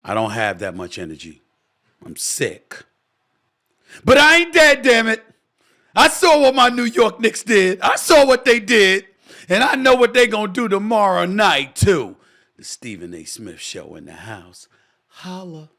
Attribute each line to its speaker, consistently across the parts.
Speaker 1: I don't have that much energy. I'm sick. But I ain't dead, damn it. I saw what my New York Knicks did. I saw what they did. And I know what they gonna do tomorrow night, too. The Stephen A. Smith Show in the house. Holla.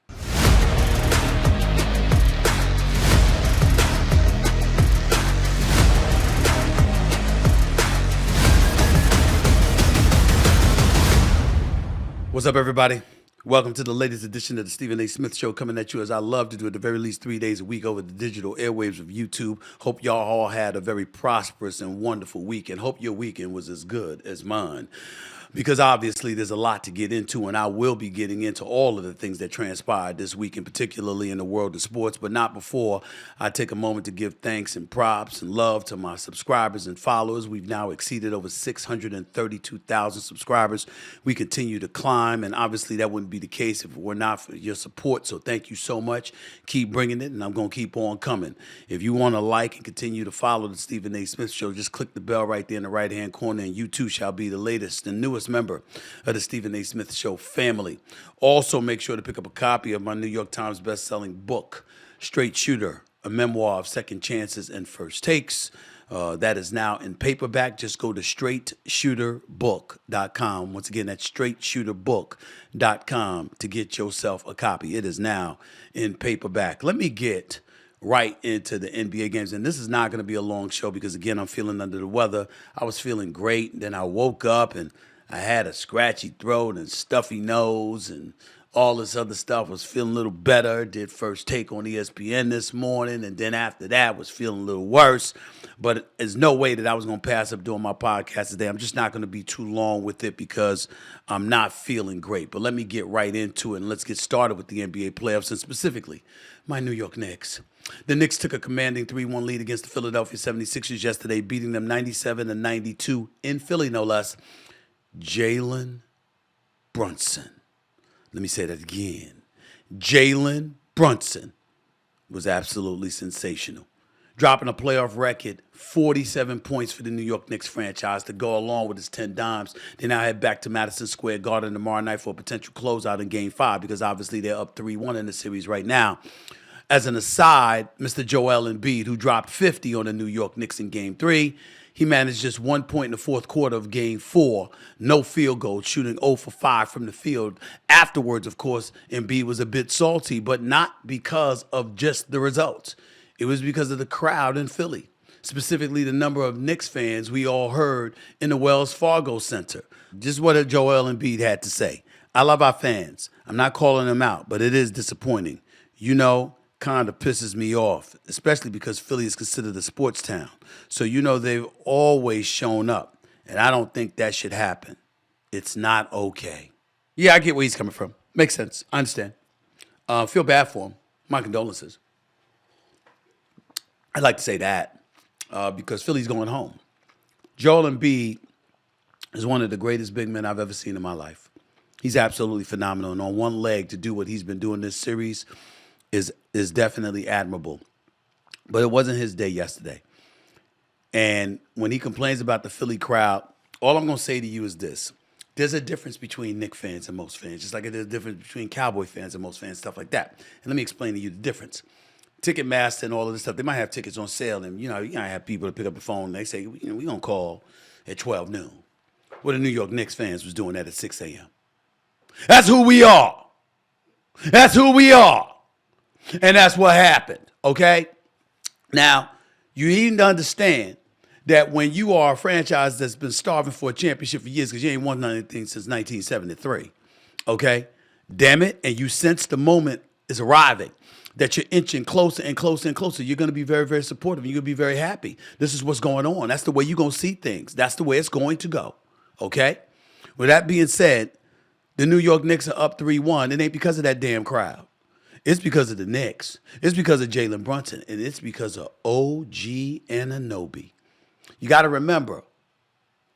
Speaker 1: What's up, everybody? Welcome to the latest edition of the Stephen A. Smith Show, coming at you as I love to do at the very least 3 days a week over the digital airwaves of YouTube. Hope y'all all had a very prosperous and wonderful week, and hope your weekend was as good as mine. Because obviously there's a lot to get into, and I will be getting into all of the things that transpired this week, and particularly in the world of sports, but not before I take a moment to give thanks and props and love to my subscribers and followers. We've now exceeded over 632,000 subscribers. We continue to climb, and obviously that wouldn't be the case if it were not for your support, so thank you so much. Keep bringing it, and I'm going to keep on coming. If you want to like and continue to follow the Stephen A. Smith Show, just click the bell right there in the right-hand corner, and you too shall be the latest and newest member of the Stephen A. Smith Show family. Also, make sure to pick up a copy of my New York Times best-selling book, Straight Shooter, a memoir of second chances and first takes. That is now in paperback. Just go to straightshooterbook.com. Once again, that's straightshooterbook.com to get yourself a copy. It is now in paperback. Let me get right into the NBA games. And this is not going to be a long show because, again, I'm feeling under the weather. I was feeling great. Then I woke up and I had a scratchy throat and stuffy nose and all this other stuff. Was feeling a little better. Did First Take on ESPN this morning. And then after that was feeling a little worse. But there's no way that I was going to pass up doing my podcast today. I'm just not going to be too long with it because I'm not feeling great. But let me get right into it and let's get started with the NBA playoffs and specifically my New York Knicks. The Knicks took a commanding 3-1 lead against the Philadelphia 76ers yesterday, beating them 97-92 in Philly, no less. Jalen Brunson. Let me say that again. Jalen Brunson was absolutely sensational, dropping a playoff record 47 points for the New York Knicks franchise to go along with his 10 dimes. They now head back to Madison Square Garden tomorrow night for a potential closeout in Game 5 because obviously they're up 3-1 in the series right now. As an aside, Mr. Joel Embiid, who dropped 50 on the New York Knicks in Game 3, he managed just 1 point in the fourth quarter of Game 4. No field goal, shooting 0 for 5 from the field. Afterwards, of course, Embiid was a bit salty, but not because of just the results. It was because of the crowd in Philly, specifically the number of Knicks fans we all heard in the Wells Fargo Center. Just what Joel Embiid had to say. I love our fans. I'm not calling them out, but it is disappointing. You know, kind of pisses me off, especially because Philly is considered a sports town. So, you know, they've always shown up, and I don't think that should happen. It's not okay. Yeah, I get where he's coming from. Makes sense. I understand. Feel bad for him. My condolences. I'd like to say that because Philly's going home. Joel Embiid is one of the greatest big men I've ever seen in my life. He's absolutely phenomenal, and on one leg to do what he's been doing this series is definitely admirable. But it wasn't his day yesterday. And when he complains about the Philly crowd, all I'm going to say to you is this. There's a difference between Knicks fans and most fans, just like there's a difference between Cowboy fans and most fans, stuff like that. And let me explain to you the difference. Ticketmaster and all of this stuff, they might have tickets on sale, and you might have people to pick up the phone and they say, we're going to call at 12 noon. Well, the New York Knicks fans was doing that at 6 a.m. That's who we are. That's who we are. And that's what happened, okay? Now, you need to understand that when you are a franchise that's been starving for a championship for years because you ain't won anything since 1973, okay? Damn it, and you sense the moment is arriving, that you're inching closer and closer and closer, you're going to be very, very supportive. You're going to be very happy. This is what's going on. That's the way you're going to see things. That's the way it's going to go, okay? With that being said, the New York Knicks are up 3-1. It ain't because of that damn crowd. It's because of the Knicks. It's because of Jalen Brunson. And it's because of OG Anunoby. You got to remember,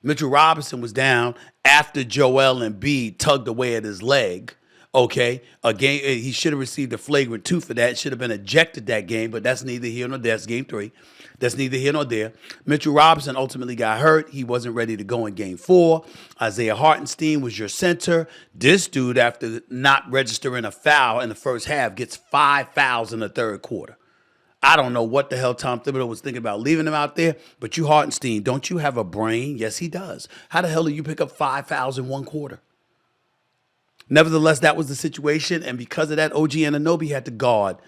Speaker 1: Mitchell Robinson was down after Joel Embiid tugged away at his leg. Okay, a game he should have received a flagrant 2 for that. Should have been ejected that game, but that's neither here nor there. That's game 3. That's neither here nor there. Mitchell Robinson ultimately got hurt. He wasn't ready to go in game 4. Isaiah Hartenstein was your center. This dude, after not registering a foul in the first half, gets 5 fouls in the third quarter. I don't know what the hell Tom Thibodeau was thinking about leaving him out there, but you Hartenstein, don't you have a brain? Yes, he does. How the hell do you pick up 5 fouls in one quarter? Nevertheless, that was the situation, and because of that, OG Anunoby had to guard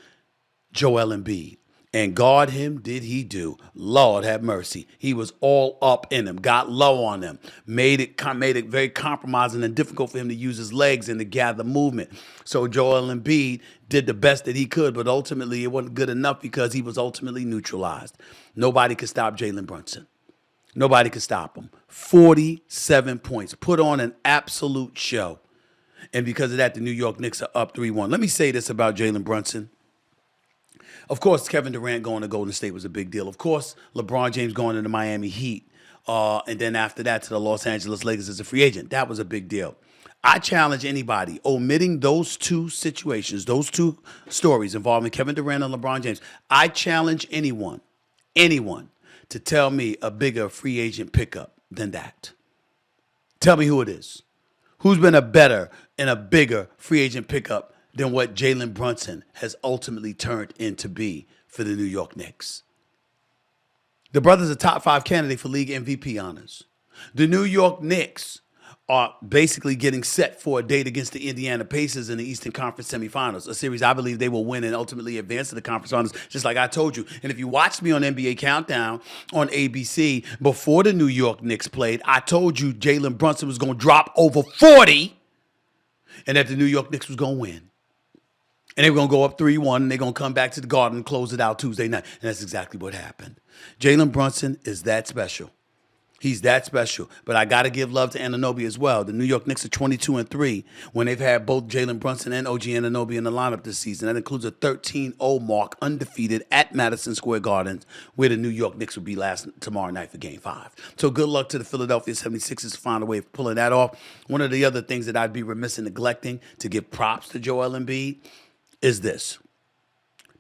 Speaker 1: Joel Embiid. And guard him did he do. Lord have mercy. He was all up in him, got low on him, made it very compromising and difficult for him to use his legs and to gather movement. So Joel Embiid did the best that he could, but ultimately it wasn't good enough because he was ultimately neutralized. Nobody could stop Jalen Brunson. Nobody could stop him. 47 points. Put on an absolute show. And because of that, the New York Knicks are up 3-1. Let me say this about Jalen Brunson. Of course, Kevin Durant going to Golden State was a big deal. Of course, LeBron James going to the Miami Heat. And then after that to the Los Angeles Lakers as a free agent. That was a big deal. I challenge anybody, omitting those 2 situations, those 2 stories involving Kevin Durant and LeBron James. I challenge anyone to tell me a bigger free agent pickup than that. Tell me who it is. Who's been a better and a bigger free agent pickup than what Jalen Brunson has ultimately turned into be for the New York Knicks? The brother's a top 5 candidate for league MVP honors. The New York Knicks are basically getting set for a date against the Indiana Pacers in the Eastern Conference semifinals, a series I believe they will win and ultimately advance to the conference finals, just like I told you. And if you watched me on NBA Countdown on ABC before the New York Knicks played, I told you Jalen Brunson was going to drop over 40 and that the New York Knicks was going to win. And they were going to go up 3-1, and they're going to come back to the Garden and close it out Tuesday night. And that's exactly what happened. Jalen Brunson is that special. He's that special. But I got to give love to Anunoby as well. The New York Knicks are 22-3 when they've had both Jalen Brunson and OG Anunoby in the lineup this season. That includes a 13-0 mark, undefeated at Madison Square Garden, where the New York Knicks will be tomorrow night for Game 5. So good luck to the Philadelphia 76ers to find a way of pulling that off. One of the other things that I'd be remiss in neglecting to give props to Joel Embiid is this.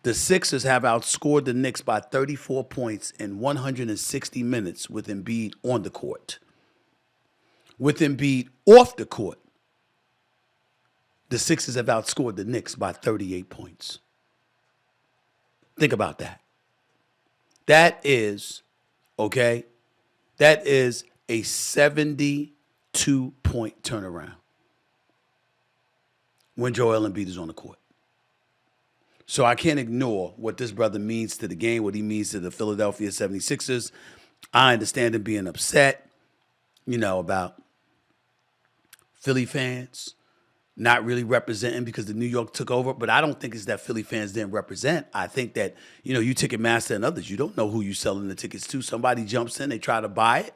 Speaker 1: The Sixers have outscored the Knicks by 34 points in 160 minutes with Embiid on the court. With Embiid off the court, the Sixers have outscored the Knicks by 38 points. Think about that. That is a 72-point turnaround when Joel Embiid is on the court. So I can't ignore what this brother means to the game, what he means to the Philadelphia 76ers. I understand him being upset, about Philly fans not really representing because the New York took over. But I don't think it's that Philly fans didn't represent. I think that, you Ticketmaster and others, you don't know who you're selling the tickets to. Somebody jumps in, they try to buy it.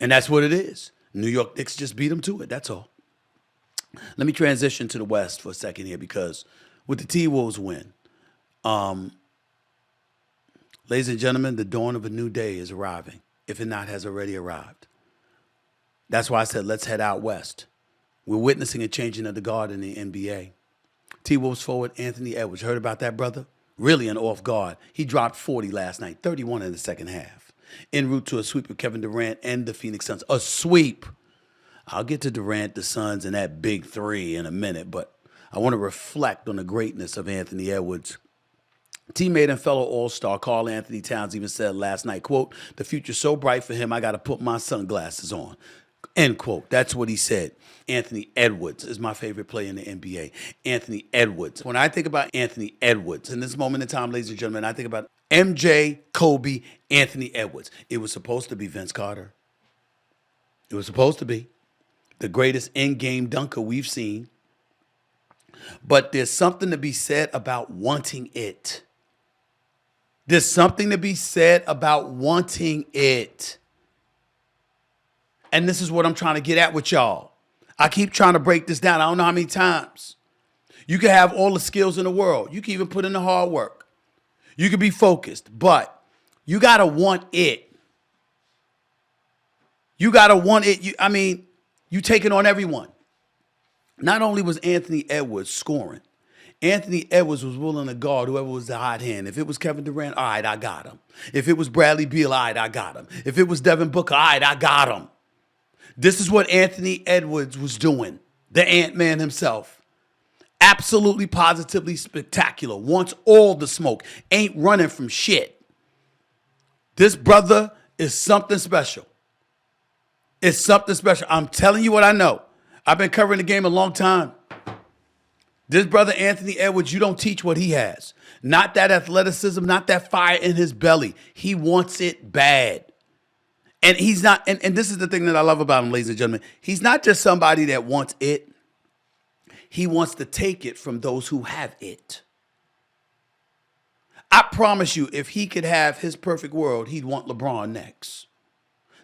Speaker 1: And that's what it is. New York Knicks just beat them to it. That's all. Let me transition to the West for a second here because with the T-Wolves win, ladies and gentlemen, the dawn of a new day is arriving, if it not has already arrived. That's why I said let's head out west. We're witnessing a changing of the guard in the NBA. T-Wolves forward Anthony Edwards. Heard about that, brother? Really an off guard. He dropped 40 last night, 31 in the second half. En route to a sweep of Kevin Durant and the Phoenix Suns. A sweep. I'll get to Durant, the Suns, and that big 3 in a minute, but I want to reflect on the greatness of Anthony Edwards. Teammate and fellow All-Star Karl Anthony Towns even said last night, quote, "The future's so bright for him, I got to put my sunglasses on." End quote. That's what he said. Anthony Edwards is my favorite player in the NBA. Anthony Edwards. When I think about Anthony Edwards, in this moment in time, ladies and gentlemen, I think about MJ, Kobe, Anthony Edwards. It was supposed to be Vince Carter. It was supposed to be the greatest in-game dunker we've seen. But there's something to be said about wanting it. There's something to be said about wanting it. And this is what I'm trying to get at with y'all. I keep trying to break this down. I don't know how many times. You can have all the skills in the world. You can even put in the hard work. You can be focused, but you got to want it. You got to want it. You take it on everyone. Not only was Anthony Edwards scoring, Anthony Edwards was willing to guard whoever was the hot hand. If it was Kevin Durant, all right, I got him. If it was Bradley Beal, all right, I got him. If it was Devin Booker, all right, I got him. This is what Anthony Edwards was doing, the Ant-Man himself. Absolutely, positively spectacular. Wants all the smoke. Ain't running from shit. This brother is something special. It's something special. I'm telling you what I know. I've been covering the game a long time. This brother, Anthony Edwards, you don't teach what he has. Not that athleticism, not that fire in his belly. He wants it bad. And he's not, and this is the thing that I love about him, ladies and gentlemen. He's not just somebody that wants it. He wants to take it from those who have it. I promise you, if he could have his perfect world, he'd want LeBron next.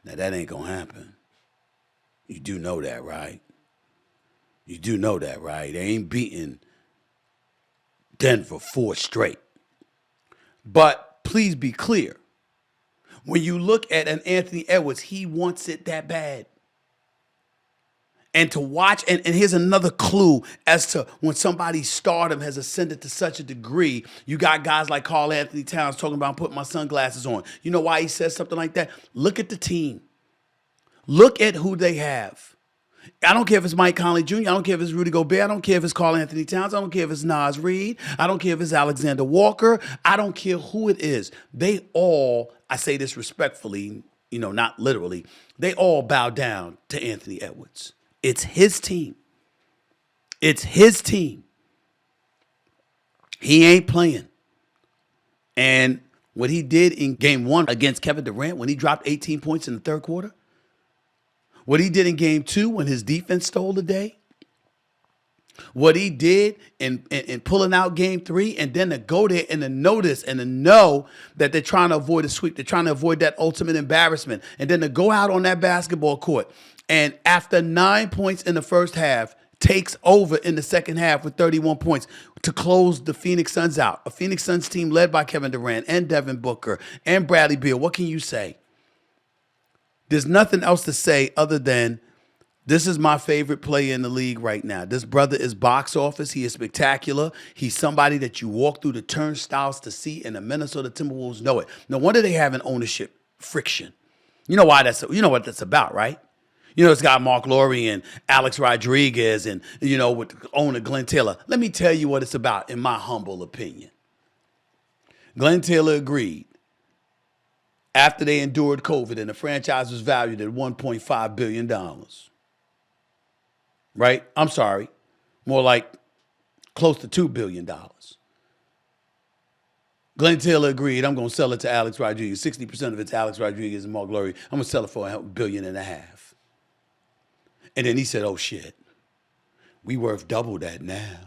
Speaker 1: Now, that ain't going to happen. You do know that, right? You do know that, right? They ain't beating Denver 4 straight. But please be clear. When you look at an Anthony Edwards, he wants it that bad. And to watch, and here's another clue as to when somebody's stardom has ascended to such a degree, you got guys like Karl Anthony Towns talking about putting my sunglasses on. You know why he says something like that? Look at the team. Look at who they have. I don't care if it's Mike Conley Jr. I don't care if it's Rudy Gobert. I don't care if it's Karl Anthony Towns. I don't care if it's Nas Reed. I don't care if it's Alexander Walker. I don't care who it is. They all, I say this respectfully, not literally, they all bow down to Anthony Edwards. It's his team. It's his team. He ain't playing. And what he did in game 1 against Kevin Durant when he dropped 18 points in the third quarter, what he did in game 2 when his defense stole the day, what he did in pulling out game 3, and then to go there and to notice and to know that they're trying to avoid a sweep, they're trying to avoid that ultimate embarrassment, and then to go out on that basketball court and after 9 points in the first half, takes over in the second half with 31 points to close the Phoenix Suns out. A Phoenix Suns team led by Kevin Durant and Devin Booker and Bradley Beal. What can you say? There's nothing else to say other than this is my favorite player in the league right now. This brother is box office. He is spectacular. He's somebody that you walk through the turnstiles to see, and the Minnesota Timberwolves know it. No wonder they have an ownership friction. You know why you know what that's about, right? It's got Mark Lowry and Alex Rodriguez and, with the owner Glenn Taylor. Let me tell you what it's about, in my humble opinion. Glenn Taylor agreed after they endured COVID and the franchise was valued at $1.5 billion. Right? I'm sorry. More like close to $2 billion. Glenn Taylor agreed, I'm going to sell it to Alex Rodriguez. 60% of it's Alex Rodriguez and Mark Lowry. I'm going to sell it for $1.5 billion. And then he said, oh, shit, we worth double that now.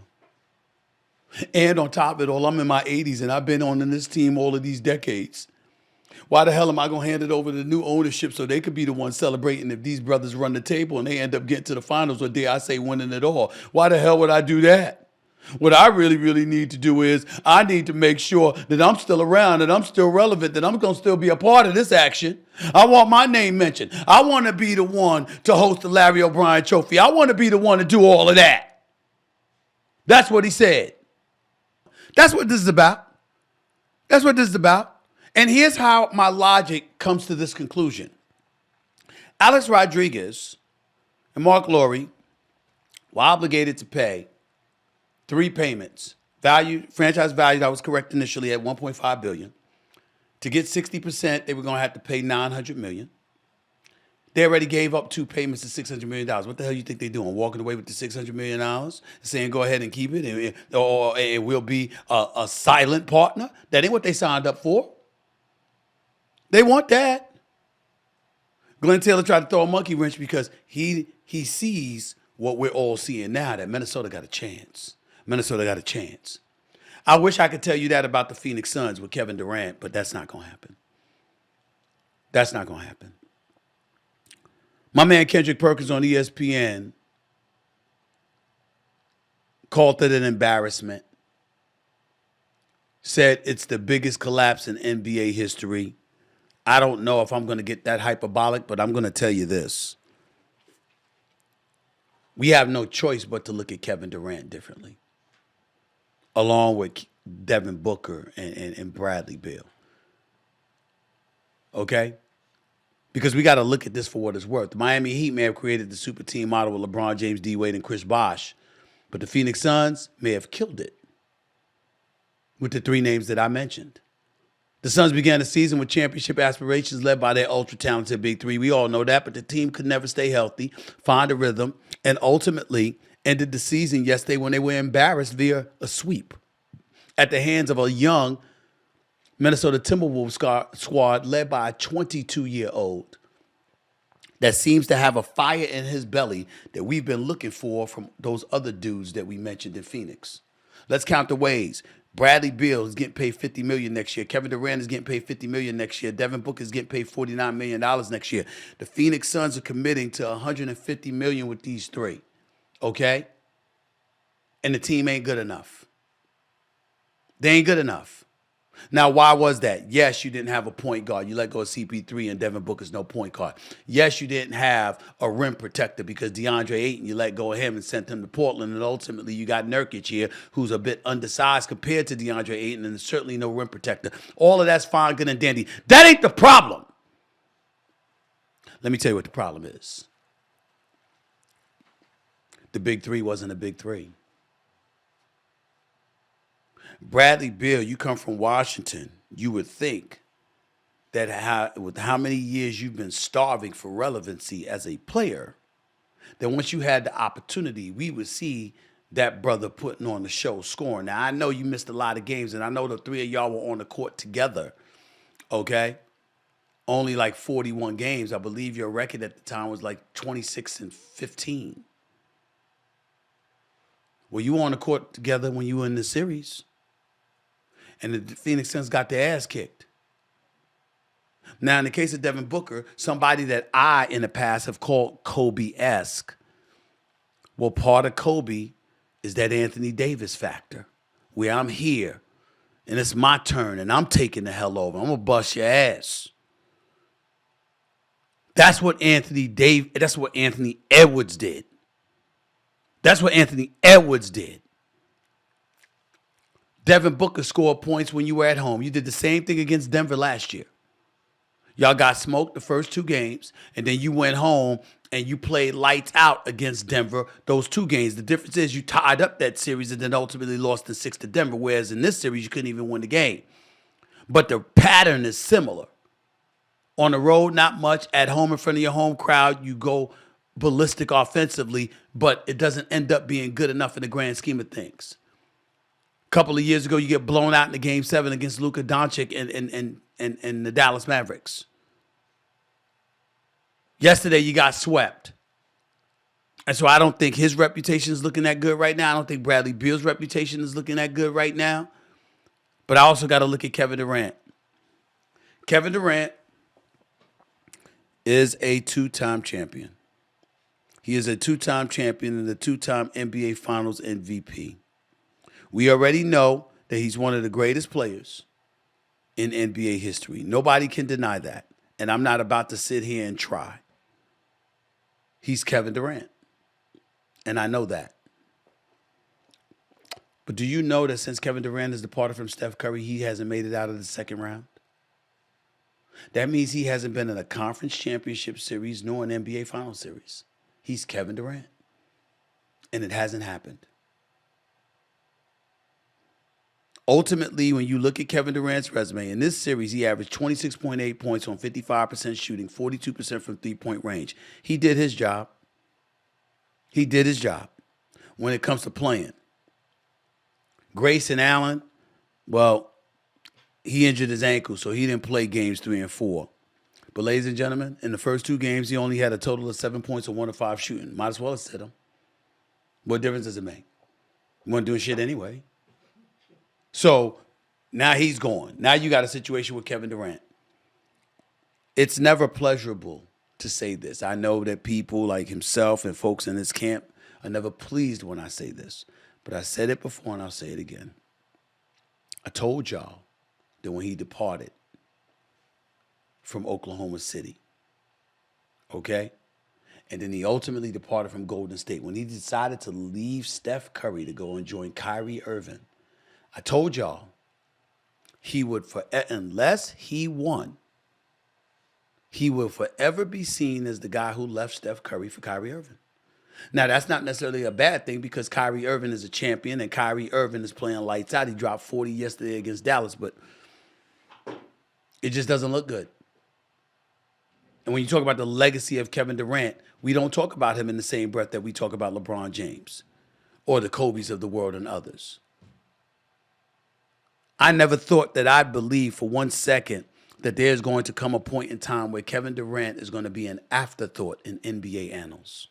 Speaker 1: And on top of it all, I'm in my 80s, and I've been on this team all of these decades. Why the hell am I going to hand it over to the new ownership so they could be the ones celebrating if these brothers run the table and they end up getting to the finals, or dare I say winning it all? Why the hell would I do that? What I really, really need to do is I need to make sure that I'm still around, that I'm still relevant, that I'm going to still be a part of this action. I want my name mentioned. I want to be the one to host the Larry O'Brien Trophy. I want to be the one to do all of that. That's what he said. That's what this is about. That's what this is about. And here's how my logic comes to this conclusion. Alex Rodriguez and Mark Lowry were obligated to pay 3 payments. Franchise value, that was correct initially, at $1.5 billion. To get 60%, they were going to have to pay $900 million. They already gave up 2 payments of $600 million. What the hell you think they're doing? Walking away with the $600 million? Saying go ahead and keep it, or it will be a silent partner? That ain't what they signed up for. They want that. Glenn Taylor tried to throw a monkey wrench because he sees what we're all seeing now, that Minnesota got a chance. Minnesota got a chance. I wish I could tell you that about the Phoenix Suns with Kevin Durant, but that's not going to happen. That's not going to happen. My man Kendrick Perkins on ESPN called it an embarrassment. Said it's the biggest collapse in NBA history. I don't know if I'm going to get that hyperbolic, but I'm going to tell you this. We have no choice but to look at Kevin Durant differently, along with Devin Booker and Bradley Beal. Okay? Because we got to look at this for what it's worth. The Miami Heat may have created the super team model with LeBron James, D. Wade, and Chris Bosh, but the Phoenix Suns may have killed it with the three names that I mentioned. The Suns began the season with championship aspirations led by their ultra-talented big three. We all know that, but the team could never stay healthy, find a rhythm, and ultimately ended the season yesterday when they were embarrassed via a sweep at the hands of a young Minnesota Timberwolves squad led by a 22-year-old that seems to have a fire in his belly that we've been looking for from those other dudes that we mentioned in Phoenix. Let's count the ways. Bradley Beal is getting paid $50 million next year. Kevin Durant is getting paid $50 million next year. Devin Booker is getting paid $49 million next year. The Phoenix Suns are committing to $150 million with these three. Okay? And the team ain't good enough. They ain't good enough. Now, why was that? Yes, you didn't have a point guard. You let go of CP3 and Devin Booker's no point guard. Yes, you didn't have a rim protector because DeAndre Ayton, you let go of him and sent him to Portland. And ultimately, you got Nurkic here, who's a bit undersized compared to DeAndre Ayton, and certainly no rim protector. All of that's fine, good, and dandy. That ain't the problem. Let me tell you what the problem is. The big three wasn't a big three. Bradley Beal, you come from Washington. You would think that with how many years you've been starving for relevancy as a player, that once you had the opportunity, we would see that brother putting on the show, scoring. Now, I know you missed a lot of games, and I know the three of y'all were on the court together, okay? Only like 41 games. I believe your record at the time was like 26-15. Were you on the court together when you were in the series? And the Phoenix Suns got their ass kicked. Now, in the case of Devin Booker, somebody that I, in the past, have called Kobe-esque, well, part of Kobe is that Anthony Davis factor, where I'm here, and it's my turn, and I'm taking the hell over. I'm going to bust your ass. That's what Anthony Edwards did. That's what Anthony Edwards did. Devin Booker scored points when you were at home. You did the same thing against Denver last year. Y'all got smoked the first two games, and then you went home and you played lights out against Denver those two games. The difference is you tied up that series and then ultimately lost the 6 to Denver, whereas in this series you couldn't even win the game. But the pattern is similar. On the road, not much. At home, in front of your home crowd, you go ballistic offensively, but it doesn't end up being good enough in the grand scheme of things. Couple of years ago, you get blown out in the Game 7 against Luka Doncic and the Dallas Mavericks. Yesterday, you got swept. And so I don't think his reputation is looking that good right now. I don't think Bradley Beal's reputation is looking that good right now. But I also got to look at Kevin Durant. Kevin Durant is a two-time champion. He is a two-time champion and a two-time NBA Finals MVP. We already know that he's one of the greatest players in NBA history. Nobody can deny that. And I'm not about to sit here and try. He's Kevin Durant. And I know that. But do you know that since Kevin Durant has departed from Steph Curry, he hasn't made it out of the second round? That means he hasn't been in a conference championship series nor an NBA Finals series. He's Kevin Durant. And it hasn't happened. Ultimately, when you look at Kevin Durant's resume, in this series, he averaged 26.8 points on 55% shooting, 42% from three-point range. He did his job. He did his job when it comes to playing. Grayson Allen, well, he injured his ankle, so he didn't play games 3 and 4. But ladies and gentlemen, in the first two games, he only had a total of 7 points on 1 of 5 shooting. Might as well have sit him. What difference does it make? He wasn't doing shit anyway. So now he's gone. Now you got a situation with Kevin Durant. It's never pleasurable to say this. I know that people like himself and folks in his camp are never pleased when I say this. But I said it before and I'll say it again. I told y'all that when he departed from Oklahoma City, okay, And then he ultimately departed from Golden State. When he decided to leave Steph Curry to go and join Kyrie Irving, I told y'all he would unless he won, he will forever be seen as the guy who left Steph Curry for Kyrie Irving. Now, that's not necessarily a bad thing because Kyrie Irving is a champion and Kyrie Irving is playing lights out. He dropped 40 yesterday against Dallas, but it just doesn't look good. And when you talk about the legacy of Kevin Durant, we don't talk about him in the same breath that we talk about LeBron James or the Kobes of the world and others. I never thought that I'd believe for 1 second that there's going to come a point in time where Kevin Durant is going to be an afterthought in NBA annals.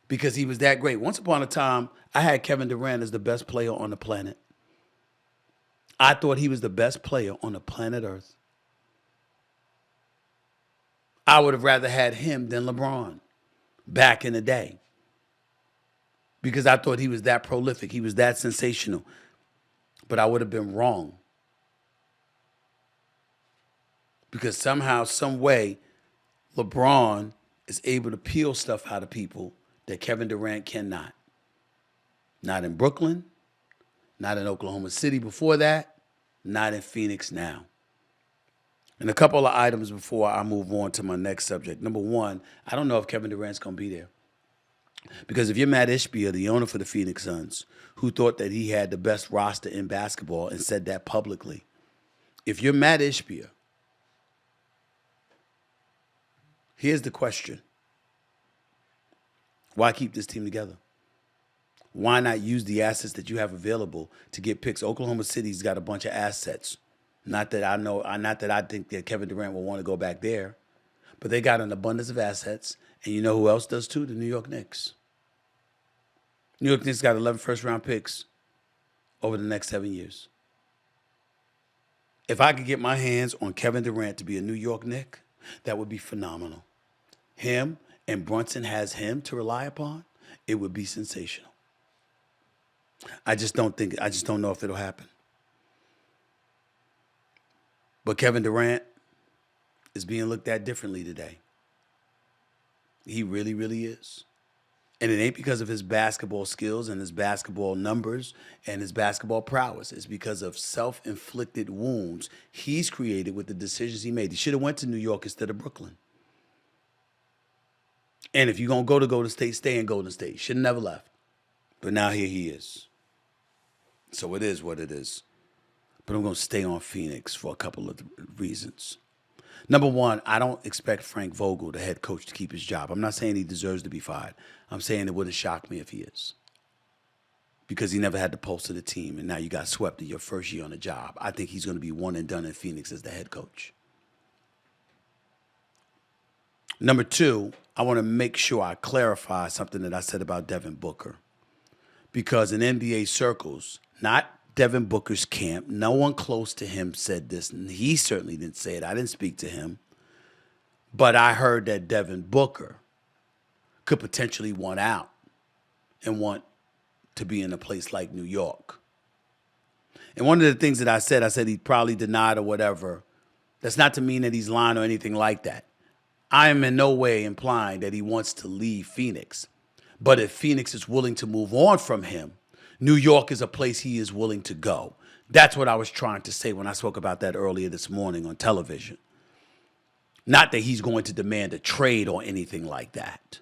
Speaker 1: Because he was that great. Once upon a time, I had Kevin Durant as the best player on the planet. I thought he was the best player on the planet Earth. I would have rather had him than LeBron back in the day. Because I thought he was that prolific. He was that sensational. But I would have been wrong. Because somehow, some way, LeBron is able to peel stuff out of people that Kevin Durant cannot. Not in Brooklyn, not in Oklahoma City before that, not in Phoenix now. And a couple of items before I move on to my next subject. Number one, I don't know if Kevin Durant's going to be there. Because if you're Matt Ishbia, the owner for the Phoenix Suns, who thought that he had the best roster in basketball and said that publicly, if you're Matt Ishbia, here's the question. Why keep this team together? Why not use the assets that you have available to get picks? Oklahoma City's got a bunch of assets. Not that I think that Kevin Durant will want to go back there, but they got an abundance of assets. And you know who else does too? The New York Knicks. New York Knicks got 11 first-round picks over the next 7 years. If I could get my hands on Kevin Durant to be a New York Knick, that would be phenomenal. Him and Brunson has him to rely upon, it would be sensational. I just don't know if it'll happen. But Kevin Durant is being looked at differently today. He really, really is. And it ain't because of his basketball skills and his basketball numbers and his basketball prowess. It's because of self-inflicted wounds he's created with the decisions he made. He should have went to New York instead of Brooklyn. And if you're going to go to Golden State, stay in Golden State. Should have never left. But now here he is. So it is what it is. But I'm going to stay on Phoenix for a couple of reasons. Number one, I don't expect Frank Vogel, the head coach, to keep his job. I'm not saying he deserves to be fired. I'm saying it wouldn't shock me if he is. Because he never had the pulse of the team, and now you got swept in your first year on the job. I think he's going to be one and done in Phoenix as the head coach. Number two, I want to make sure I clarify something that I said about Devin Booker. Because in NBA circles, not Devin Booker's camp, no one close to him said this, and he certainly didn't say it. I didn't speak to him. But I heard that Devin Booker could potentially want out and want to be in a place like New York. And one of the things that I said he probably denied or whatever. That's not to mean that he's lying or anything like that. I am in no way implying that he wants to leave Phoenix. But if Phoenix is willing to move on from him, New York is a place he is willing to go. That's what I was trying to say when I spoke about that earlier this morning on television. Not that he's going to demand a trade or anything like that.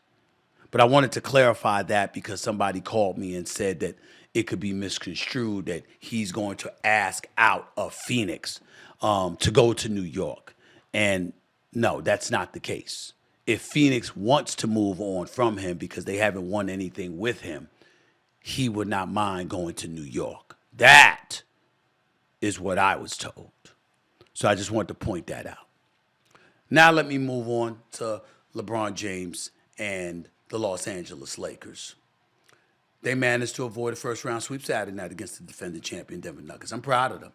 Speaker 1: But I wanted to clarify that because somebody called me and said that it could be misconstrued that he's going to ask out of Phoenix to go to New York. And no, that's not the case. If Phoenix wants to move on from him because they haven't won anything with him, he would not mind going to New York. That is what I was told. So I just wanted to point that out. Now let me move on to LeBron James and the Los Angeles Lakers. They managed to avoid a first-round sweep Saturday night against the defending champion Denver Nuggets. I'm proud of them.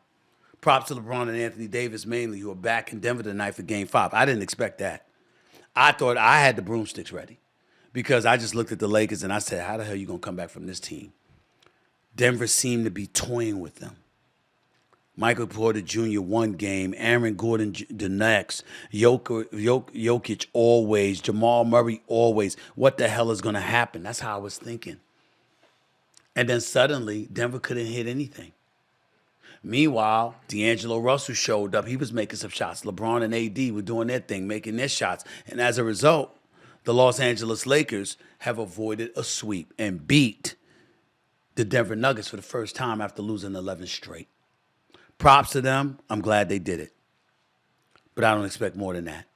Speaker 1: Props to LeBron and Anthony Davis mainly, who are back in Denver tonight for Game 5. I didn't expect that. I thought I had the broomsticks ready because I just looked at the Lakers and I said, how the hell are you going to come back from this team? Denver seemed to be toying with them. Michael Porter Jr. one game, Aaron Gordon the next, Jokic always, Jamal Murray always. What the hell is going to happen? That's how I was thinking. And then suddenly, Denver couldn't hit anything. Meanwhile, D'Angelo Russell showed up. He was making some shots. LeBron and AD were doing their thing, making their shots. And as a result, the Los Angeles Lakers have avoided a sweep and beat the Denver Nuggets for the first time after losing 11 straight. Props to them. I'm glad they did it. But I don't expect more than that.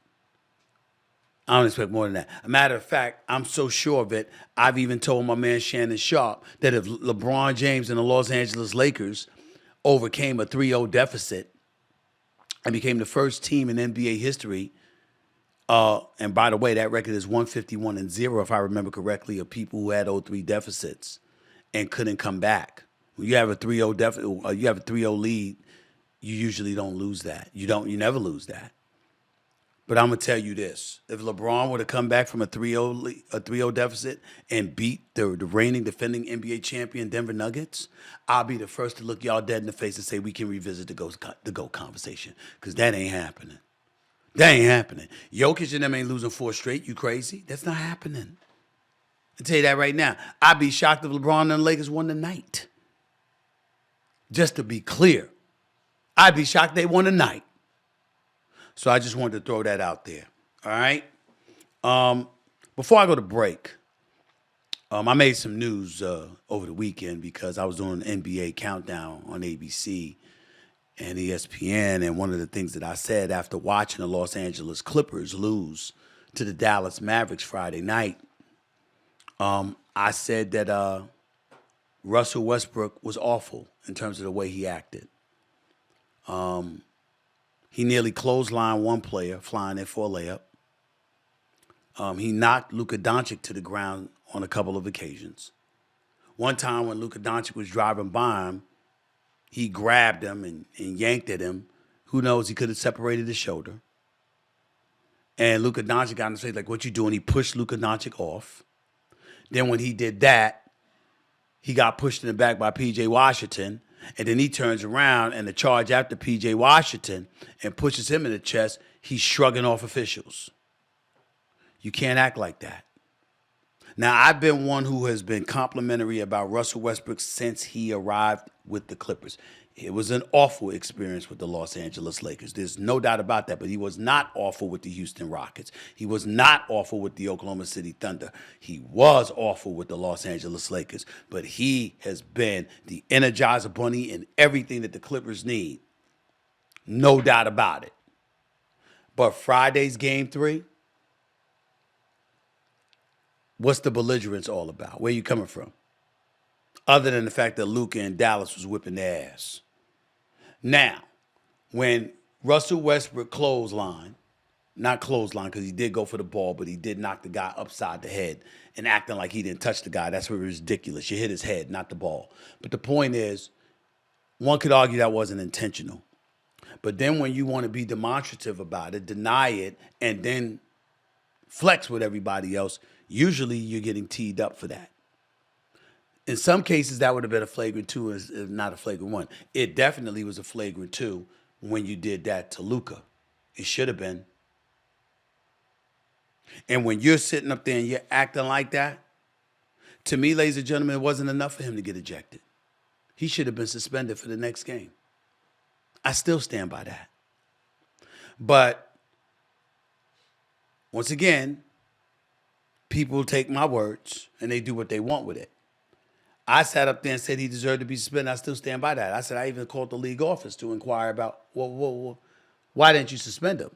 Speaker 1: I don't expect more than that. A matter of fact, I'm so sure of it, I've even told my man Shannon Sharp that if LeBron James and the Los Angeles Lakers overcame a 3-0 deficit and became the first team in NBA history, and by the way, that record is 151-0, if I remember correctly, of people who had 0-3 deficits and couldn't come back. When you have a 3-0 deficit, you have a 3-0 lead, you usually don't lose that. You never lose that. But I'm going to tell you this. If LeBron were to come back from a 3-0 deficit and beat the reigning defending NBA champion Denver Nuggets, I'll be the first to look y'all dead in the face and say we can revisit the GOAT conversation, because that ain't happening. That ain't happening. Jokic and them ain't losing 4 straight. You crazy? That's not happening. I'll tell you that right now. I'd be shocked if LeBron and the Lakers won tonight. Just to be clear, I'd be shocked they won tonight. So I just wanted to throw that out there. All right. Before I go to break, I made some news over the weekend because I was doing an NBA countdown on ABC and ESPN. And one of the things that I said after watching the Los Angeles Clippers lose to the Dallas Mavericks Friday night, I said that Russell Westbrook was awful in terms of the way he acted. He nearly clotheslined one player flying in for a layup. He knocked Luka Doncic to the ground on a couple of occasions. One time when Luka Doncic was driving by him, he grabbed him and yanked at him. Who knows? He could have separated his shoulder. And Luka Doncic got in his face like, "What you doing?" He pushed Luka Doncic off. Then when he did that, he got pushed in the back by P.J. Washington. And then he turns around and the charge after P.J. Washington and pushes him in the chest. He's shrugging off officials. You can't act like that. Now, I've been one who has been complimentary about Russell Westbrook since he arrived with the Clippers. It was an awful experience with the Los Angeles Lakers. There's no doubt about that, but he was not awful with the Houston Rockets. He was not awful with the Oklahoma City Thunder. He was awful with the Los Angeles Lakers, but he has been the Energizer Bunny and everything that the Clippers need. No doubt about it. But Friday's Game 3, what's the belligerence all about? Where you coming from? Other than the fact that Luka and Dallas was whipping their ass. Now, when Russell Westbrook not clothesline because he did go for the ball, but he did knock the guy upside the head and acting like he didn't touch the guy. That's ridiculous. You hit his head, not the ball. But the point is, one could argue that wasn't intentional. But then when you want to be demonstrative about it, deny it, and then flex with everybody else, usually you're getting teed up for that. In some cases, that would have been a flagrant 2, if not a flagrant 1. It definitely was a flagrant 2 when you did that to Luka. It should have been. And when you're sitting up there and you're acting like that, to me, ladies and gentlemen, it wasn't enough for him to get ejected. He should have been suspended for the next game. I still stand by that. But once again, people take my words and they do what they want with it. I sat up there and said he deserved to be suspended. I still stand by that. I said I even called the league office to inquire about, why didn't you suspend him?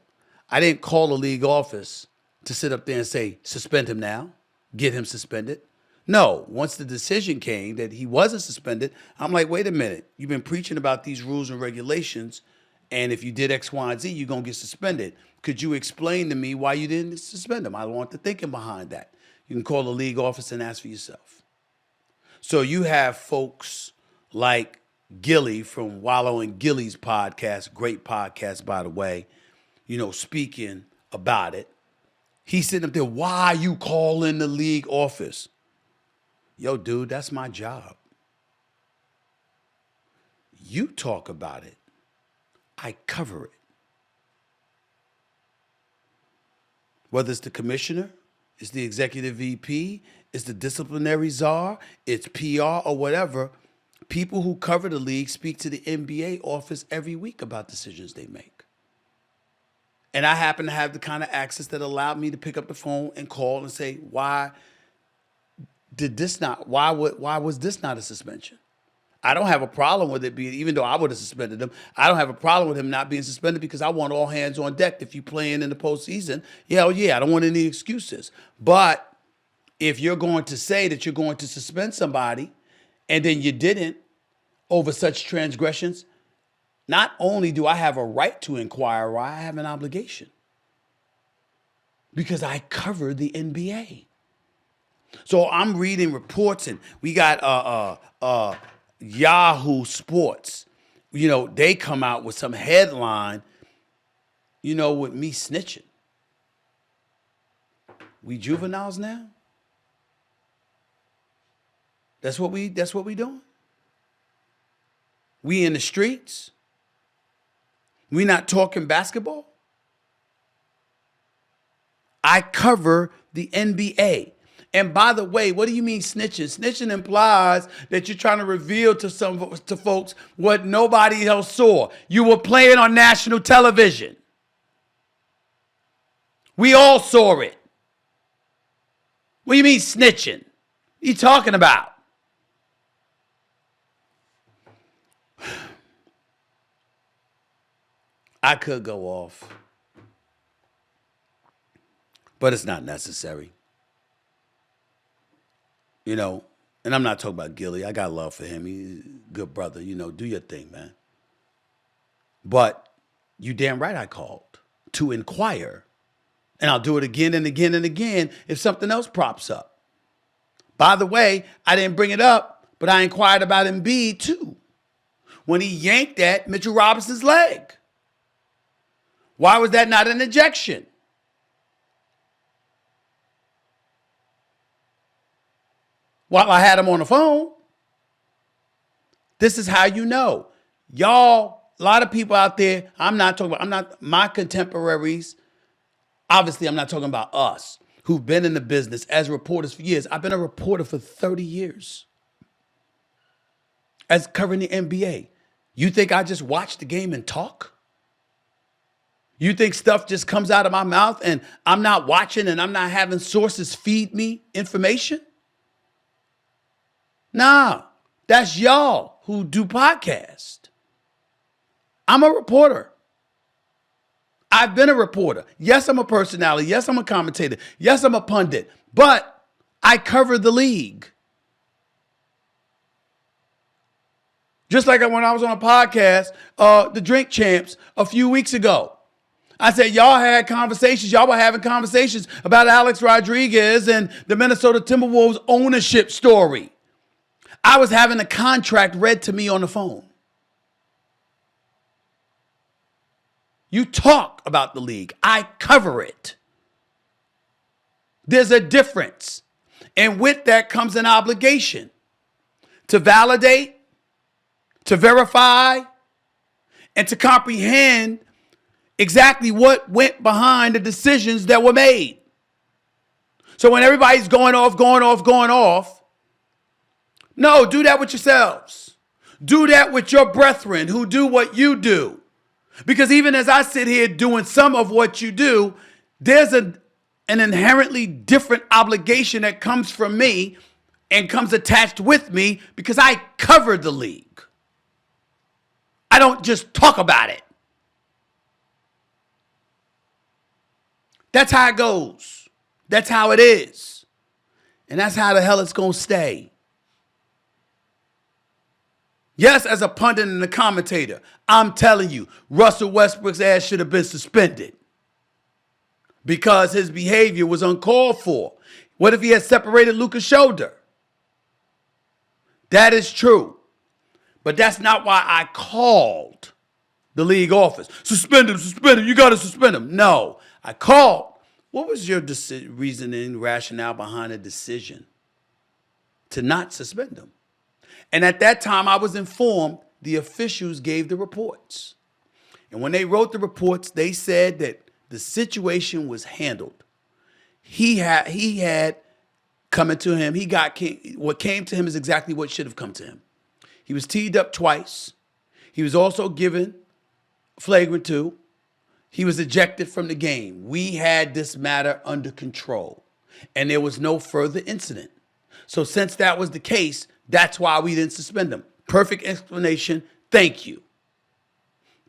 Speaker 1: I didn't call the league office to sit up there and say, suspend him now, get him suspended. No, once the decision came that he wasn't suspended, I'm like, wait a minute. You've been preaching about these rules and regulations, and if you did X, Y, and Z, you're going to get suspended. Could you explain to me why you didn't suspend him? I want the thinking behind that. You can call the league office and ask for yourself. So you have folks like Gilly from Wallow and Gilly's podcast, great podcast, by the way, speaking about it. He's sitting up there, why you calling the league office? Yo, dude, that's my job. You talk about it. I cover it. Whether it's the commissioner, it's the executive VP, it's the disciplinary czar, it's PR or whatever, people who cover the league speak to the NBA office every week about decisions they make. And I happen to have the kind of access that allowed me to pick up the phone and call and say, why was this not a suspension? I don't have a problem with it being, even though I would have suspended him, I don't have a problem with him not being suspended because I want all hands on deck if you're playing in the postseason. Yeah, I don't want any excuses. But if you're going to say that you're going to suspend somebody and then you didn't over such transgressions, not only do I have a right to inquire, I have an obligation because I cover the NBA. So I'm reading reports, and we got Yahoo Sports. They come out with some headline, with me snitching. We juveniles now? That's what we doing? We in the streets? We not talking basketball? I cover the NBA. And by the way, what do you mean snitching? Snitching implies that you're trying to reveal to folks what nobody else saw. You were playing on national television. We all saw it. What do you mean snitching? What are you talking about? I could go off, but it's not necessary. And I'm not talking about Gilly. I got love for him. He's a good brother. Do your thing, man. But you damn right I called to inquire. And I'll do it again and again and again if something else props up. By the way, I didn't bring it up, but I inquired about Embiid too. When he yanked at Mitchell Robinson's leg. Why was that not an ejection? While I had him on the phone. This is how you know. Y'all, a lot of people out there, I'm not my contemporaries. Obviously, I'm not talking about us who've been in the business as reporters for years. I've been a reporter for 30 years as covering the NBA. You think I just watch the game and talk? You think stuff just comes out of my mouth and I'm not watching and I'm not having sources feed me information? Nah, that's y'all who do podcasts. I'm a reporter. I've been a reporter. Yes, I'm a personality. Yes, I'm a commentator. Yes, I'm a pundit. But I cover the league. Just like when I was on a podcast, The Drink Champs, a few weeks ago. I said, y'all had conversations. Y'all were having conversations about Alex Rodriguez and the Minnesota Timberwolves ownership story. I was having a contract read to me on the phone. You talk about the league. I cover it. There's a difference. And with that comes an obligation to validate, to verify, and to comprehend exactly what went behind the decisions that were made. So when everybody's going off, no, do that with yourselves. Do that with your brethren who do what you do. Because even as I sit here doing some of what you do, there's an inherently different obligation that comes from me and comes attached with me because I cover the league. I don't just talk about it. That's how it goes. That's how it is. And that's how the hell it's going to stay. Yes, as a pundit and a commentator, I'm telling you, Russell Westbrook's ass should have been suspended because his behavior was uncalled for. What if he had separated Luka's shoulder? That is true. But that's not why I called the league office. Suspend him, you got to suspend him. No, I called. What was your reasoning, rationale behind a decision to not suspend him? And at that time, I was informed the officials gave the reports. And when they wrote the reports, they said that the situation was handled. He had coming to him. What came to him is exactly what should have come to him. He was teed up twice. He was also given flagrant 2. He was ejected from the game. We had this matter under control, and there was no further incident. So since that was the case, that's why we didn't suspend him. Perfect explanation. Thank you.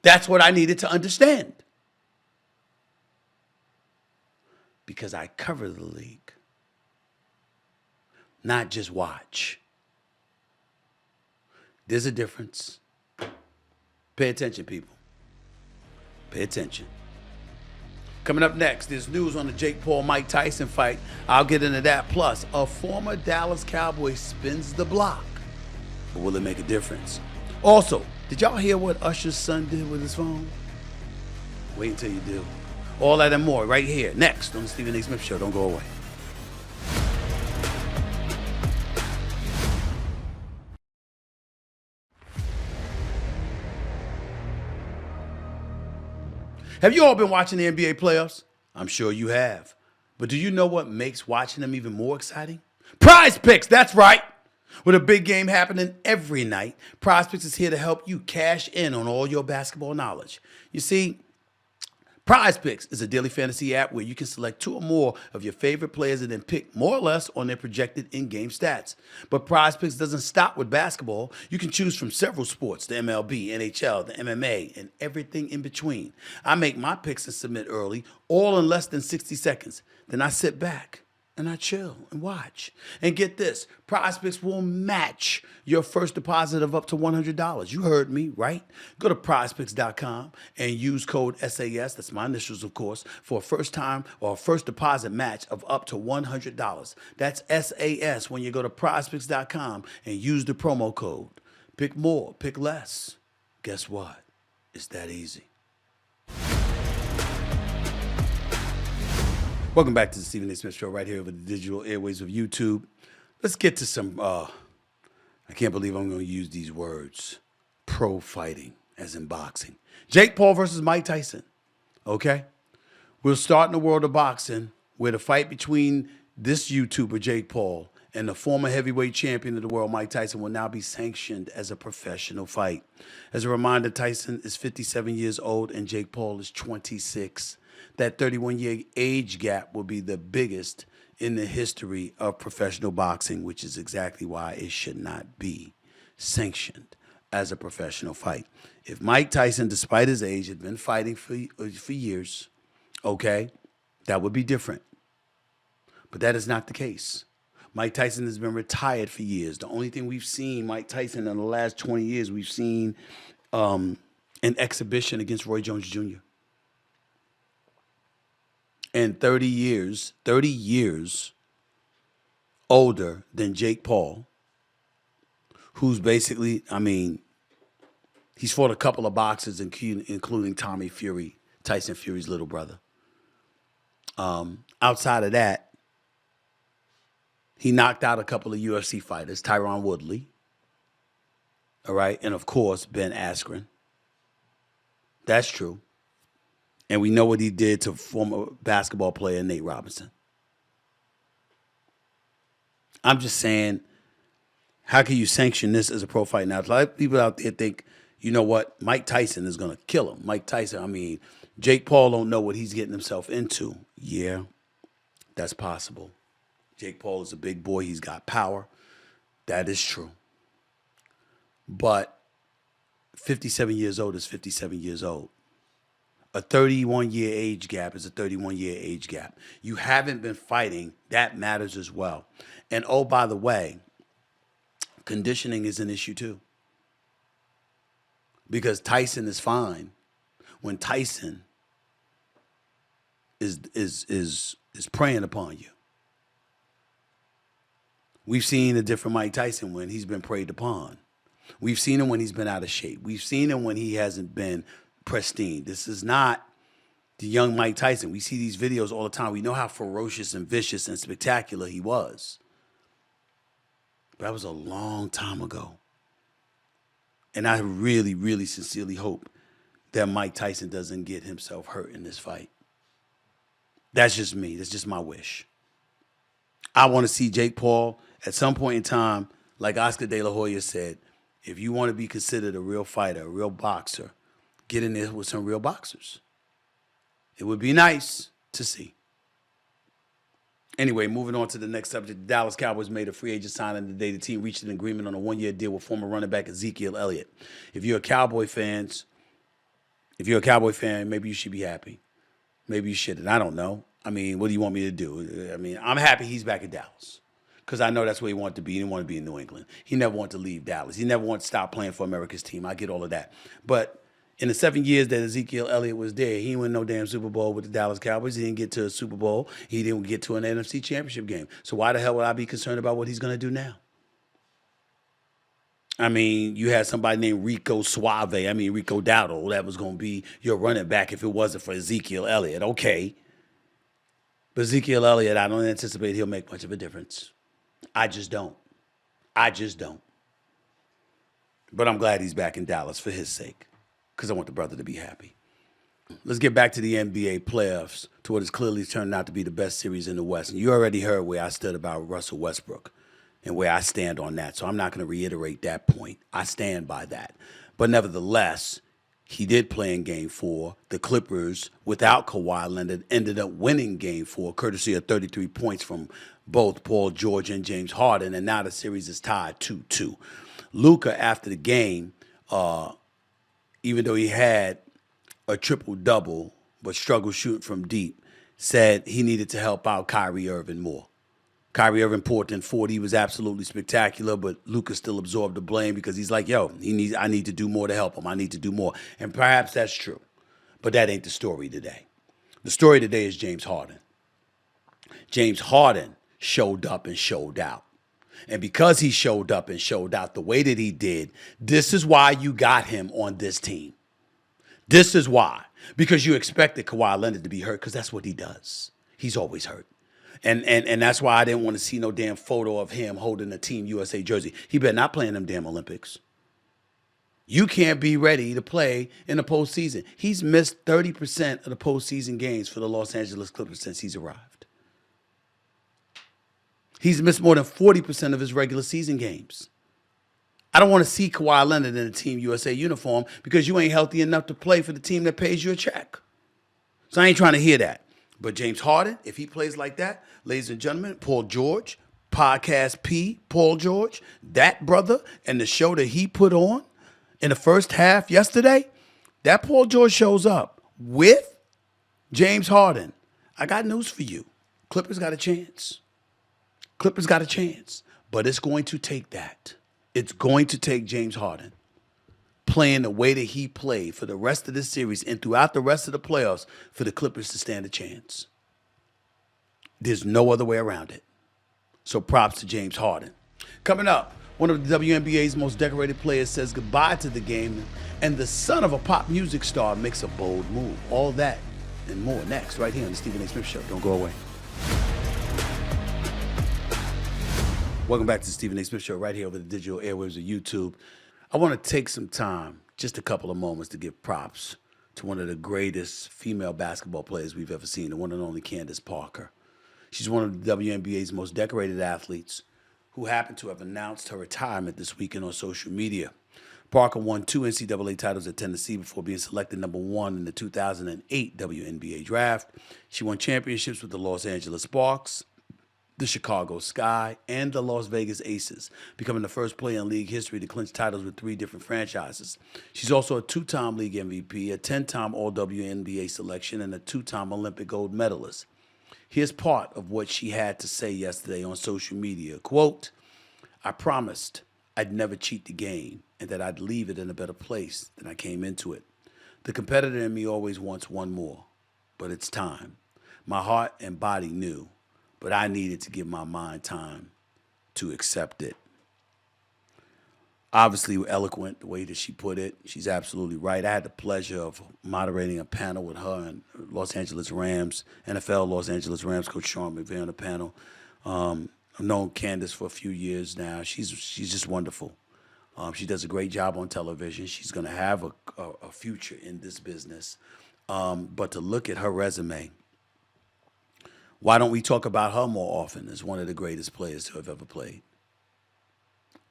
Speaker 1: That's what I needed to understand. Because I cover the league, not just watch. There's a difference. Pay attention, people. Pay attention. Coming up next, there's news on the Jake Paul-Mike Tyson fight. I'll get into that. Plus, a former Dallas Cowboy spins the block. But will it make a difference? Also, did y'all hear what Usher's son did with his phone? Wait until you do. All that and more right here, next on the Stephen A. Smith Show. Don't go away. Have you all been watching the NBA playoffs? I'm sure you have. But do you know what makes watching them even more exciting? PrizePicks, that's right. With a big game happening every night, PrizePicks is here to help you cash in on all your basketball knowledge. You see, PrizePicks is a daily fantasy app where you can select 2 or more of your favorite players and then pick more or less on their projected in-game stats. But PrizePicks doesn't stop with basketball. You can choose from several sports, the MLB, NHL, the MMA, and everything in between. I make my picks and submit early, all in less than 60 seconds. Then I sit back and I chill and watch. And get this, PrizePicks will match your first deposit of up to $100. You heard me, right? Go to PrizePicks.com and use code SAS, that's my initials, of course, for a first time or a first deposit match of up to $100. That's SAS when you go to PrizePicks.com and use the promo code. Pick more, pick less. Guess what? It's that easy. Welcome back to the Stephen A. Smith Show right here over the digital airways of YouTube. Let's get to some, I can't believe I'm going to use these words, pro fighting, as in boxing. Jake Paul versus Mike Tyson, okay? We'll start in the world of boxing where the fight between this YouTuber, Jake Paul, and the former heavyweight champion of the world, Mike Tyson, will now be sanctioned as a professional fight. As a reminder, Tyson is 57 years old and Jake Paul is 26. That 31-year age gap will be the biggest in the history of professional boxing, which is exactly why it should not be sanctioned as a professional fight. If Mike Tyson, despite his age, had been fighting for years, okay, that would be different. But that is not the case. Mike Tyson has been retired for years. The only thing we've seen Mike Tyson in the last 20 years, we've seen an exhibition against Roy Jones Jr. And 30 years older than Jake Paul, who's basically, he's fought a couple of boxers, including Tommy Fury, Tyson Fury's little brother. Outside of that, he knocked out a couple of UFC fighters, Tyron Woodley, all right, and of course, Ben Askren. That's true. And we know what he did to former basketball player Nate Robinson. I'm just saying, how can you sanction this as a pro fight? Now, a lot of people out there think, you know what, Mike Tyson is going to kill him. Mike Tyson, Jake Paul don't know what he's getting himself into. Yeah, that's possible. Jake Paul is a big boy. He's got power. That is true. But 57 years old is 57 years old. A 31-year age gap is a 31-year age gap. You haven't been fighting. That matters as well. And oh, by the way, conditioning is an issue too. Because Tyson is fine when Tyson is preying upon you. We've seen a different Mike Tyson when he's been preyed upon. We've seen him when he's been out of shape. We've seen him when he hasn't been pristine. This is not the young Mike Tyson. We see these videos all the time. We know how ferocious and vicious and spectacular he was. But that was a long time ago. And I really, really sincerely hope that Mike Tyson doesn't get himself hurt in this fight. That's just me. That's just my wish. I want to see Jake Paul at some point in time, like Oscar De La Hoya said, if you want to be considered a real fighter, a real boxer, get in there with some real boxers. It would be nice to see. Anyway, moving on to the next subject. The Dallas Cowboys made a free agent signing today. The team reached an agreement on a one-year deal with former running back Ezekiel Elliott. If you're a Cowboy fan, maybe you should be happy. Maybe you shouldn't. I don't know. I mean, what do you want me to do? I mean, I'm happy he's back in Dallas because I know that's where he wanted to be. He didn't want to be in New England. He never wanted to leave Dallas. He never wanted to stop playing for America's team. I get all of that. But in the 7 years that Ezekiel Elliott was there, he didn't win no damn Super Bowl with the Dallas Cowboys. He didn't get to a Super Bowl. He didn't get to an NFC Championship game. So why the hell would I be concerned about what he's going to do now? I mean, you had somebody named Rico Dowdle that was going to be your running back if it wasn't for Ezekiel Elliott. Okay. But Ezekiel Elliott, I don't anticipate he'll make much of a difference. I just don't. But I'm glad he's back in Dallas for his sake because I want the brother to be happy. Let's get back to the NBA playoffs, to what is clearly turned out to be the best series in the West. And you already heard where I stood about Russell Westbrook and where I stand on that. So I'm not going to reiterate that point. I stand by that. But nevertheless, he did play in Game 4. The Clippers, without Kawhi Leonard, ended up winning Game 4, courtesy of 33 points from both Paul George and James Harden. And now the series is tied 2-2. Luka, after the game, even though he had a triple-double but struggled shooting from deep, said he needed to help out Kyrie Irving more. Kyrie Irving poured in 40. He was absolutely spectacular, but Luka still absorbed the blame because he's like, I need to do more to help him. I need to do more. And perhaps that's true, but that ain't the story today. The story today is James Harden. James Harden showed up and showed out. And because he showed up and showed out the way that he did, this is why you got him on this team. This is why. Because you expected Kawhi Leonard to be hurt because that's what he does. He's always hurt. And that's why I didn't want to see no damn photo of him holding a Team USA jersey. He better not play in them damn Olympics. You can't be ready to play in the postseason. He's missed 30% of the postseason games for the Los Angeles Clippers since he's arrived. He's missed more than 40% of his regular season games. I don't want to see Kawhi Leonard in a Team USA uniform because you ain't healthy enough to play for the team that pays you a check. So I ain't trying to hear that. But James Harden, if he plays like that, ladies and gentlemen, Paul George, Podcast P, Paul George, that brother, and the show that he put on in the first half yesterday, that Paul George shows up with James Harden. I got news for you. Clippers got a chance. Clippers got a chance. But it's going to take that. It's going to take James Harden playing the way that he played for the rest of this series and throughout the rest of the playoffs for the Clippers to stand a chance. There's no other way around it. So props to James Harden. Coming up, one of the WNBA's most decorated players says goodbye to the game, and the son of a pop music star makes a bold move. All that and more next, right here on the Stephen A. Smith Show. Don't go away. Welcome back to the Stephen A. Smith Show, right here over the digital airwaves of YouTube. I want to take some time, just a couple of moments, to give props to one of the greatest female basketball players we've ever seen, the one and only Candace Parker. She's one of the WNBA's most decorated athletes who happened to have announced her retirement this weekend on social media. Parker won 2 NCAA titles at Tennessee before being selected number 1 in the 2008 WNBA draft. She won championships with the Los Angeles Sparks, the Chicago Sky, and the Las Vegas Aces, becoming the first player in league history to clinch titles with 3 different franchises. She's also a 2-time league MVP, a 10-time All-WNBA selection, and a 2-time Olympic gold medalist. Here's part of what she had to say yesterday on social media. Quote, "I promised I'd never cheat the game and that I'd leave it in a better place than I came into it. The competitor in me always wants one more, but it's time. My heart and body knew, but I needed to give my mind time to accept it." Obviously eloquent, the way that she put it. She's absolutely right. I had the pleasure of moderating a panel with her and Los Angeles Rams, NFL Los Angeles Rams coach Sean McVay on the panel. I've known Candace for a few years now. She's just wonderful. She does a great job on television. She's going to have a future in this business. But to look at her resume, why don't we talk about her more often as one of the greatest players to have ever played?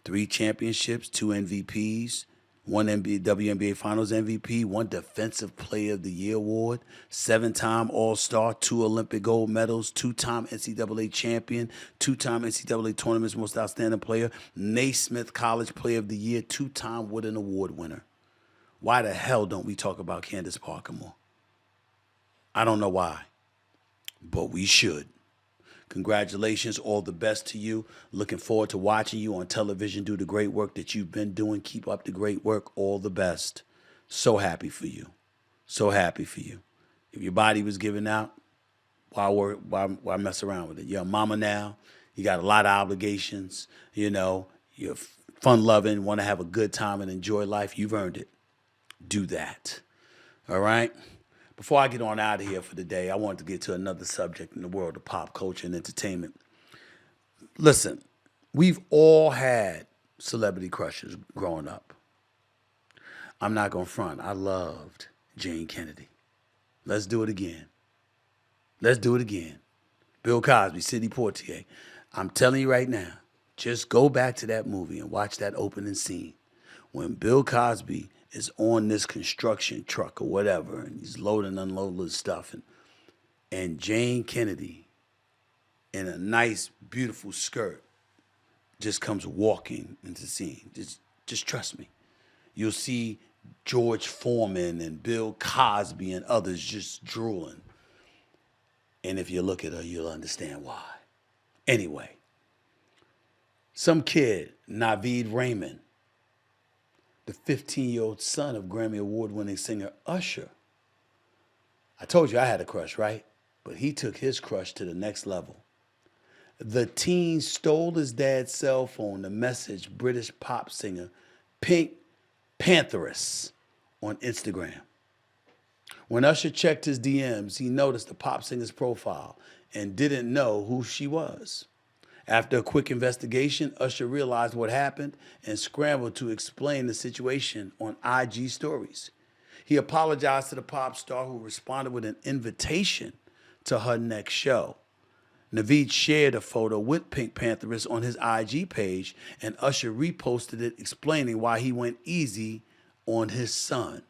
Speaker 1: 3 championships, 2 MVPs, 1 WNBA Finals MVP, 1 Defensive Player of the Year award, 7-time All-Star, 2 Olympic gold medals, 2-time NCAA champion, 2-time NCAA Tournament's Most Outstanding Player, Naismith College Player of the Year, 2-time Wooden Award winner. Why the hell don't we talk about Candace Parker more? I don't know why, but we should. Congratulations. All the best to you. Looking forward to watching you on television do the great work that you've been doing. Keep up the great work. All the best. So happy for you. So happy for you. If your body was giving out, why mess around with it? You're a mama now. You got a lot of obligations. You know, you're fun-loving, want to have a good time and enjoy life. You've earned it. Do that. All right? Before I get on out of here for the day, I wanted to get to another subject in the world of pop culture and entertainment. Listen, we've all had celebrity crushes growing up. I'm not going to front. I loved Jane Kennedy. Let's do it again. Let's do it again. Bill Cosby, Sidney Poitier. I'm telling you right now, just go back to that movie and watch that opening scene. When Bill Cosby is on this construction truck or whatever, and he's loading and unloading his stuff, and Jane Kennedy in a nice, beautiful skirt just comes walking into the scene. Just trust me. You'll see George Foreman and Bill Cosby and others just drooling. And if you look at her, you'll understand why. Anyway, some kid, Naveed Raymond, the 15-year-old son of Grammy Award-winning singer Usher. I told you I had a crush, right? But he took his crush to the next level. The teen stole his dad's cell phone to message British pop singer Pink Pantheress on Instagram. When Usher checked his DMs, he noticed the pop singer's profile and didn't know who she was. After a quick investigation, Usher realized what happened and scrambled to explain the situation on IG stories. He apologized to the pop star, who responded with an invitation to her next show. Naveed shared a photo with Pink Pantheress on his IG page, and Usher reposted it explaining why he went easy on his son.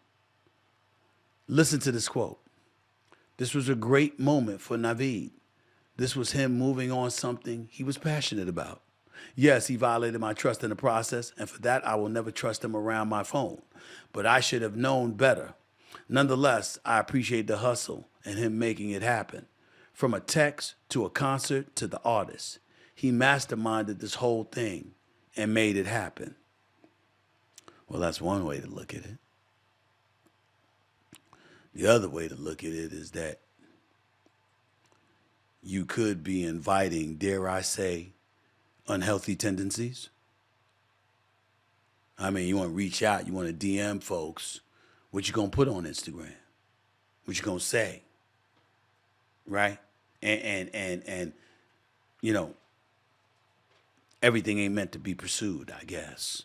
Speaker 1: Listen to this quote. "This was a great moment for Naveed. This was him moving on something he was passionate about. Yes, he violated my trust in the process, and for that I will never trust him around my phone. But I should have known better. Nonetheless, I appreciate the hustle and him making it happen. From a text to a concert to the artist, he masterminded this whole thing and made it happen." Well, that's one way to look at it. The other way to look at it is that you could be inviting, dare I say, unhealthy tendencies. I mean, you want to reach out, you want to DM folks. What you going to put on Instagram? What you going to say? Right? And you know, everything ain't meant to be pursued, I guess.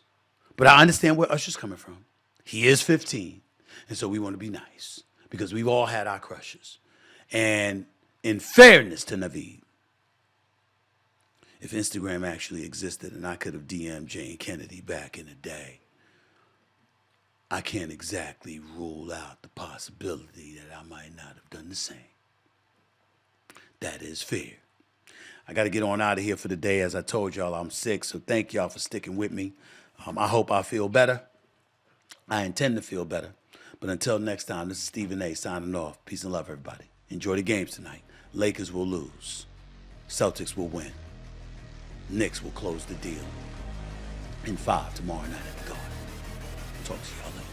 Speaker 1: But I understand where Usher's coming from. He is 15, and so we want to be nice because we've all had our crushes. And in fairness to Naveed, if Instagram actually existed and I could have DM'd Jane Kennedy back in the day, I can't exactly rule out the possibility that I might not have done the same. That is fair. I got to get on out of here for the day. As I told y'all, I'm sick, so thank y'all for sticking with me. I hope I feel better. I intend to feel better. But until next time, this is Stephen A. signing off. Peace and love, everybody. Enjoy the games tonight. Lakers will lose. Celtics will win. Knicks will close the deal in 5 tomorrow night at the Garden. Talk to y'all later.